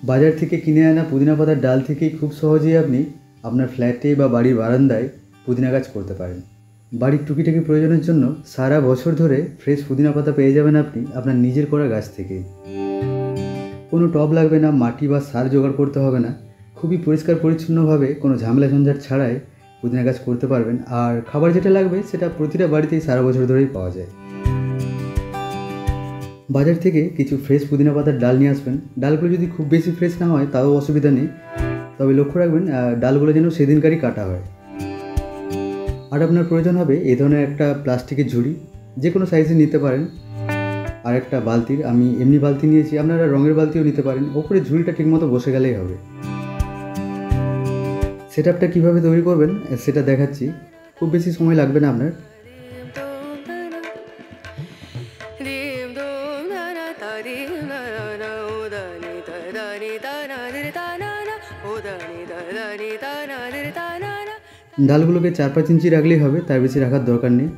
বাজার থেকে কিনে আনা পুদিনা পাতার ডাল থেকেই খুব সহজেই আপনি আপনার ফ্ল্যাটে বা বাড়ির বারান্দায় পুদিনা গাছ করতে পারেন। বাড়ির টুকিটাকি প্রয়োজনের জন্য সারা বছর ধরে ফ্রেশ পুদিনা পাতা পেয়ে যাবেন আপনি আপনার নিজের করা গাছ থেকেই। কোনো টব লাগবে না, মাটি বা সার জোগাড় করতে হবে না। খুবই পরিষ্কার পরিচ্ছন্নভাবে কোনো ঝামেলা ঝঞ্ঝাট ছাড়াই পুদিনা গাছ করতে পারবেন। আর খাবার যেটা লাগবে সেটা প্রতিটা বাড়িতেই সারা বছর ধরেই পাওয়া যায়। বাজার থেকে কিছু ফ্রেশ পুদিনা পাতার ডাল নিয়ে আসবেন। ডালগুলো যদি খুব বেশি ফ্রেশ না হয় তাও অসুবিধা নেই, তবে লক্ষ্য রাখবেন ডালগুলো যেন সেদিনকারই কাটা হয়। আর আপনার প্রয়োজন হবে এই ধরনের একটা প্লাস্টিকের ঝুড়ি, যে কোনো সাইজে নিতে পারেন। আর একটা বালতির, আমি এমনি বালতি নিয়েছি, আপনারা রঙের বালতিও নিতে পারেন। ওপরে ঝুড়িটা ঠিকমতো বসে গেলেই হবে। সেটআপটা কীভাবে তৈরি করবেন সেটা দেখাচ্ছি, খুব বেশি সময় লাগবে না আপনার। ডালগুলোকে 4-5 ইঞ্চি রাখলেই হবে, তার বেশি রাখার দরকার নেই।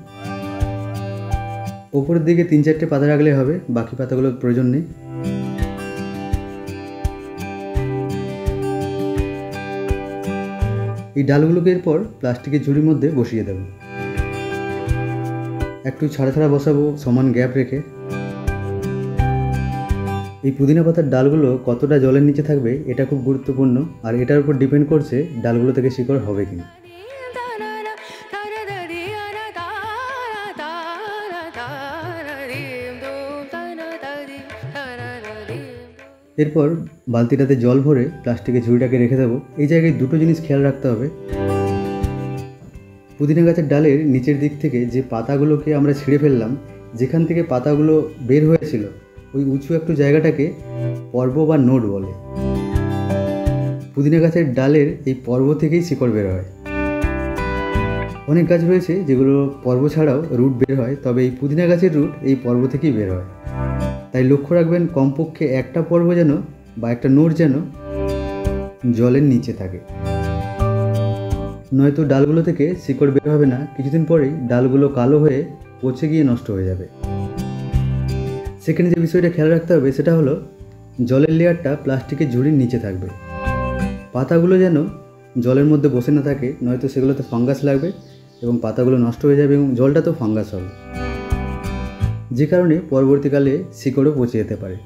ওপরের দিকে 3-4টে পাতা রাখলেই হবে, বাকি পাতাগুলোর প্রয়োজন নেই। এই ডালগুলোকে এরপর প্লাস্টিকের ঝুড়ির মধ্যে বসিয়ে দেব। একটু ছাড়া ছাড়া বসাবো, সমান গ্যাপ রেখে। এই পুদিনা পাতার ডালগুলো কতটা জলের নিচে থাকবে এটা খুব গুরুত্বপূর্ণ, আর এটার উপর ডিপেন্ড করছে ডালগুলো থেকে শিকড় হবে কিনা। এরপর বালতিটাতে জল ভরে প্লাস্টিকের ঝুড়িটাকে রেখে দেবো। এই জায়গায় দুটো জিনিস খেয়াল রাখতে হবে। পুদিনা গাছের ডালের নিচের দিক থেকে যে পাতাগুলোকে আমরা ছিঁড়ে ফেললাম, যেখান থেকে পাতাগুলো বের হয়েছিল, ওই উঁচু একটু জায়গাটাকে পর্ব বা নোড বলে। পুদিনা গাছের ডালের এই পর্ব থেকেই শিকড় বের হয়। অনেক গাছ রয়েছে যেগুলো পর্ব ছাড়াও রুট বের হয়, তবে এই পুদিনা গাছের রুট এই পর্ব থেকেই বের হয়। তাই লক্ষ্য রাখবেন কমপক্ষে একটা পর্ব যেন বা একটা নোড যেন জলের নিচে থাকে, নয়তো ডালগুলো থেকে শিকড় বের হবে না। কিছুদিন পরেই ডালগুলো কালো হয়ে পচে গিয়ে নষ্ট হয়ে যাবে। সেখানে যে বিষয়টা খেয়াল রাখতে হবে সেটা হলো জলের লেয়ারটা প্লাস্টিকের ঝুড়ির নিচে থাকবে। পাতাগুলো যেন জলের মধ্যে বসে না থাকে, নয়তো সেগুলোতে ফাঙ্গাস লাগবে এবং পাতাগুলো নষ্ট হয়ে যাবে এবং জলটা তো ফাঙ্গাস হবে, যে কারণে পরবর্তীকালে শিকড়ও পচে যেতে পারে।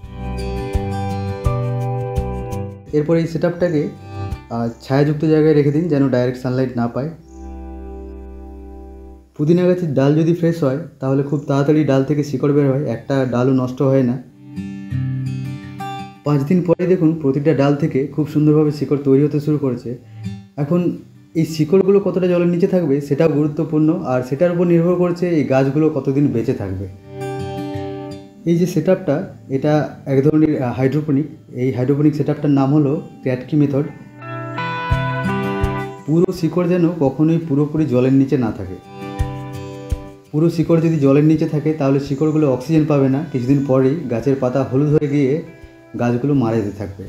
এরপর এই সেটআপটাকে ছায়াযুক্ত জায়গায় রেখে দিন, যেন ডাইরেক্ট সানলাইট না পায়। পুদিনা গাছের ডাল যদি ফ্রেশ হয় তাহলে খুব তাড়াতাড়ি ডাল থেকে শিকড় বের হয়, একটা ডালও নষ্ট হয় না। 5 দিন পরে দেখুন প্রতিটা ডাল থেকে খুব সুন্দরভাবে শিকড় তৈরি হতে শুরু করেছে। এখন এই শিকড়গুলো কতটা জলের নিচে থাকবে সেটাও গুরুত্বপূর্ণ, আর সেটার উপর নির্ভর করছে এই গাছগুলো কতদিন বেঁচে থাকবে। এই যে সেটআপটা, এটা এক ধরনের হাইড্রোপনিক। এই হাইড্রোপনিক সেটআপটার নাম হলো ক্যাটকি মেথড। পুরো শিকড় যেন কখনোই পুরোপুরি জলের নিচে না থাকে। পুরো শিকড় যদি জলের নিচে থাকে তাহলে শিকড়গুলো অক্সিজেন পাবে না, কিছুদিন পরেই গাছের পাতা হলুদ হয়ে গিয়ে গাছগুলো মারা যেতে থাকবে।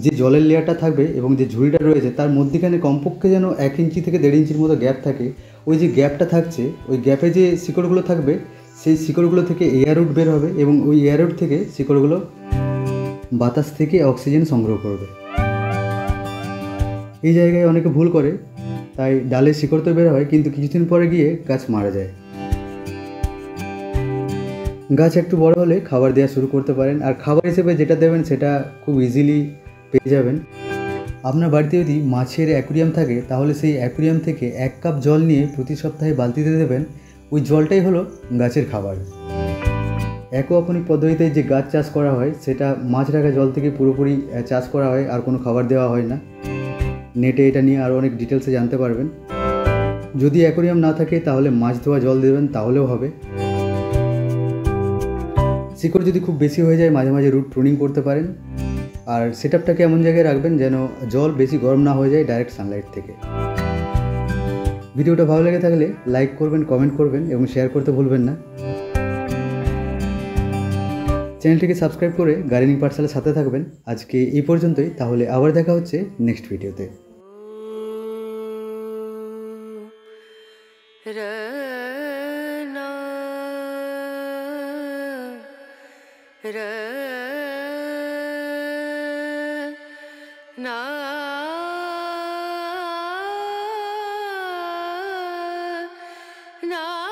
যে জলের লেয়ারটা থাকবে এবং যে ঝুড়িটা রয়েছে তার মধ্যেখানে কমপক্ষে যেন 1 ইঞ্চি থেকে 1.5 ইঞ্চির মতো গ্যাপ থাকে। ওই যে গ্যাপটা থাকছে, ওই গ্যাপে যে শিকড়গুলো থাকবে সেই শিকড়গুলো থেকে এয়ার রুট বের হবে এবং ওই এয়ার রুট থেকে শিকড়গুলো বাতাস থেকে অক্সিজেন সংগ্রহ করবে। এই জায়গায় অনেকে ভুল করে, তাই ডালের শিকড় তো বের হয় কিন্তু কিছুদিন পরে গিয়ে গাছ মারা যায়। গাছ একটু বড় হলে খাবার দেওয়া শুরু করতে পারেন, আর খাবার হিসেবে যেটা দেবেন সেটা খুব ইজিলি পেয়ে যাবেন। আপনার বাড়িতে যদি মাছের অ্যাকুরিয়াম থাকে তাহলে সেই অ্যাকুরিয়াম থেকে 1 কাপ জল নিয়ে প্রতি সপ্তাহে বালতিতে দেবেন। ওই জলটাই হলো গাছের খাবার। অ্যাকোয়াপনিক পদ্ধতিতে যে গাছ চাষ করা হয় সেটা মাছ রাখা জল থেকে পুরোপুরি চাষ করা হয়, আর কোনো খাবার দেওয়া হয় না। নেটে এটা নিয়ে আরও অনেক ডিটেলসে জানতে পারবেন। যদি অ্যাকোরিয়াম না থাকে তাহলে মাছ ধোয়া জল দেবেন, তাহলেও হবে। শিকড় যদি খুব বেশি হয়ে যায় মাঝে মাঝে রুট প্রুনিং করতে পারেন। আর সেটআপটাকে এমন জায়গায় রাখবেন যেন জল বেশি গরম না হয়ে যায় ডাইরেক্ট সানলাইট থেকে। ভিডিওটা ভালো লেগে থাকলে লাইক করবেন, কমেন্ট করবেন এবং শেয়ার করতে ভুলবেন না। চ্যানেলটিকে সাবস্ক্রাইব করে গার্ডেনিং পাঠশালার সাথে থাকবেন। আজকে এই পর্যন্তই, তাহলে আবার দেখা হচ্ছে নেক্সট ভিডিওতে। ra না না